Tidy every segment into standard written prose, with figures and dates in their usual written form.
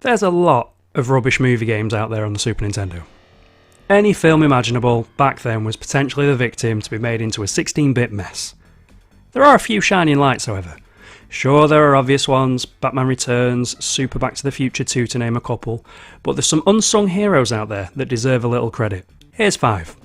There's a lot of rubbish movie games out there on the Super Nintendo. Any film imaginable back then was potentially the victim to be made into a 16-bit mess. There are a few shining lights, however. Sure, there are obvious ones, Batman Returns, Super Back to the Future 2 to name a couple, but there's some unsung heroes out there that deserve a little credit. Here's 5.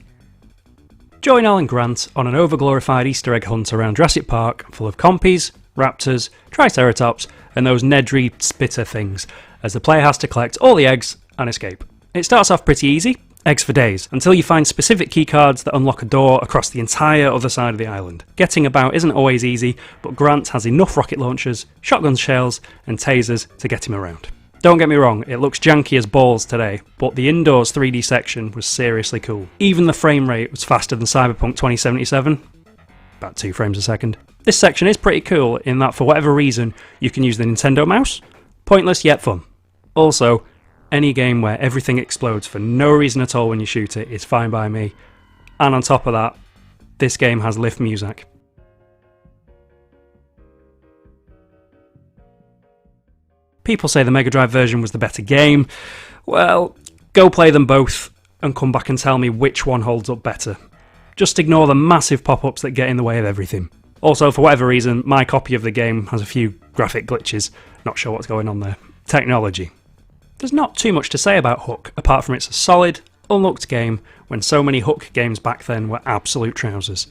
Join Alan Grant on an overglorified Easter egg hunt around Jurassic Park full of compies, raptors, triceratops and those Nedry spitter things, as the player has to collect all the eggs and escape. It starts off pretty easy, eggs for days, until you find specific keycards that unlock a door across the entire other side of the island. Getting about isn't always easy, but Grant has enough rocket launchers, shotgun shells and tasers to get him around. Don't get me wrong, it looks janky as balls today, but the indoors 3D section was seriously cool. Even the frame rate was faster than Cyberpunk 2077, about 2 frames a second. This section is pretty cool in that for whatever reason you can use the Nintendo mouse. Pointless yet fun. Also, any game where everything explodes for no reason at all when you shoot it is fine by me. And on top of that, this game has lift music. People say the Mega Drive version was the better game. Well, go play them both and come back and tell me which one holds up better. Just ignore the massive pop-ups that get in the way of everything. Also, for whatever reason, my copy of the game has a few graphic glitches. Not sure what's going on there. Technology. There's not too much to say about Hook, apart from it's a solid, unlooked game when so many Hook games back then were absolute trousers.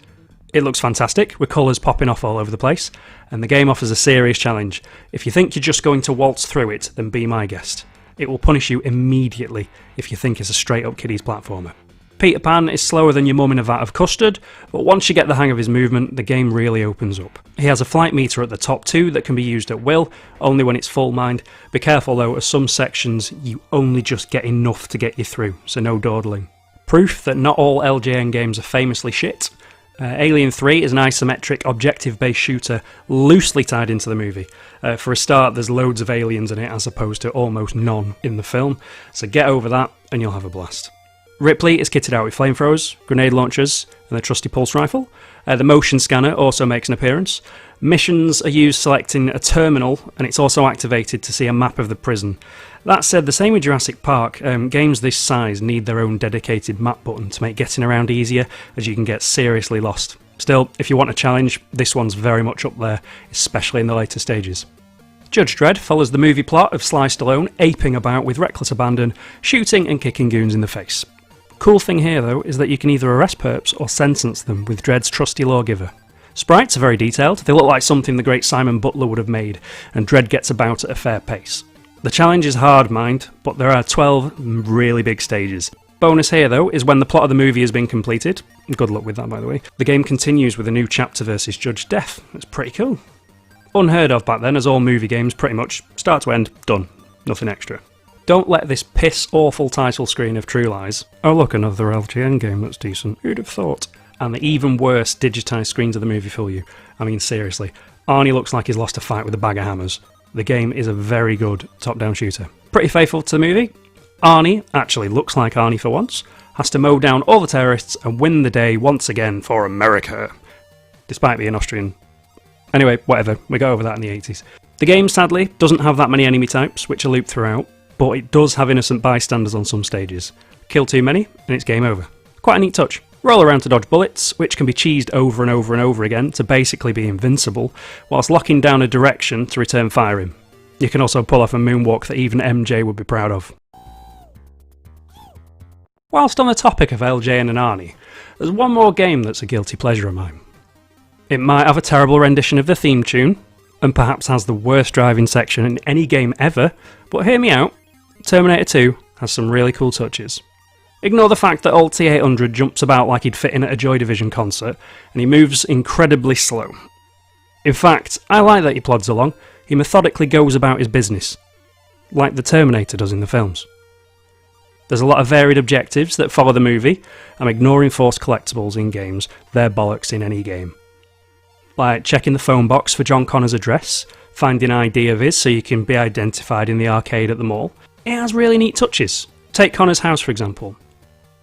It looks fantastic, with colours popping off all over the place, and the game offers a serious challenge. If you think you're just going to waltz through it, then be my guest. It will punish you immediately if you think it's a straight-up kiddies platformer. Peter Pan is slower than your mum in a vat of custard, but once you get the hang of his movement, the game really opens up. He has a flight meter at the top too that can be used at will, only when it's full mind. Be careful though, as some sections you only just get enough to get you through, so no dawdling. Proof that not all LJN games are famously shit. Alien 3 is an isometric, objective-based shooter loosely tied into the movie. For a start, there's loads of aliens in it as opposed to almost none in the film, so get over that and you'll have a blast. Ripley is kitted out with flamethrowers, grenade launchers and the trusty pulse rifle. The motion scanner also makes an appearance. Missions are used selecting a terminal, and it's also activated to see a map of the prison. That said, the same with Jurassic Park, games this size need their own dedicated map button to make getting around easier, as you can get seriously lost. Still, if you want a challenge, this one's very much up there, especially in the later stages. Judge Dredd follows the movie plot of Sly Stallone aping about with reckless abandon, shooting and kicking goons in the face. Cool thing here though is that you can either arrest perps or sentence them with Dredd's trusty lawgiver. Sprites are very detailed, they look like something the great Simon Butler would have made, and Dredd gets about at a fair pace. The challenge is hard, mind, but there are 12 really big stages. Bonus here though is when the plot of the movie has been completed, good luck with that by the way, the game continues with a new chapter versus Judge Death. That's pretty cool. Unheard of back then, as all movie games pretty much start to end, done, nothing extra. Don't let this piss-awful title screen of True Lies, oh look, another LGN game that's decent, who'd have thought, and the even worse digitised screens of the movie fool you. I mean seriously, Arnie looks like he's lost a fight with a bag of hammers. The game is a very good top-down shooter. Pretty faithful to the movie. Arnie actually looks like Arnie for once, has to mow down all the terrorists and win the day once again for America, despite being Austrian. Anyway, whatever, we got over that in the 80s. The game, sadly, doesn't have that many enemy types, which are looped throughout, but it does have innocent bystanders on some stages. Kill too many, and it's game over. Quite a neat touch. Roll around to dodge bullets, which can be cheesed over and over and over again to basically be invincible, whilst locking down a direction to return firing. You can also pull off a moonwalk that even MJ would be proud of. Whilst on the topic of LJN and Arnie, there's one more game that's a guilty pleasure of mine. It might have a terrible rendition of the theme tune, and perhaps has the worst driving section in any game ever, but hear me out, Terminator 2 has some really cool touches. Ignore the fact that old T-800 jumps about like he'd fit in at a Joy Division concert, and he moves incredibly slow. In fact, I like that he plods along, he methodically goes about his business, like the Terminator does in the films. There's a lot of varied objectives that follow the movie. I'm ignoring forced collectibles in games, they're bollocks in any game. Like checking the phone box for John Connor's address, finding an ID of his so you can be identified in the arcade at the mall. It has really neat touches. Take Connor's house for example.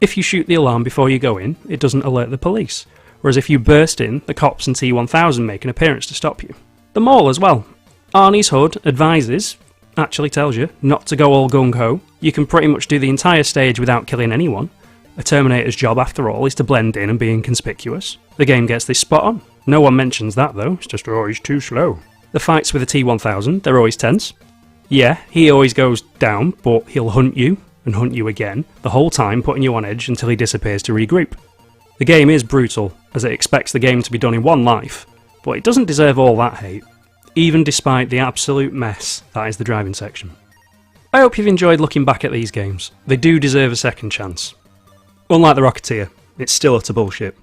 If you shoot the alarm before you go in, it doesn't alert the police, whereas if you burst in, the cops and T-1000 make an appearance to stop you. The mall as well. Arnie's HUD advises, actually tells you not to go all gung-ho. You can pretty much do the entire stage without killing anyone. A Terminator's job, after all, is to blend in and be inconspicuous. The game gets this spot on. No one mentions that though, it's just, oh, he's too slow. The fights with the T-1000, they're always tense. Yeah, he always goes down, but he'll hunt you, and hunt you again, the whole time putting you on edge until he disappears to regroup. The game is brutal, as it expects the game to be done in one life, but it doesn't deserve all that hate, even despite the absolute mess that is the driving section. I hope you've enjoyed looking back at these games. They do deserve a second chance. Unlike the Rocketeer, it's still utter bullshit.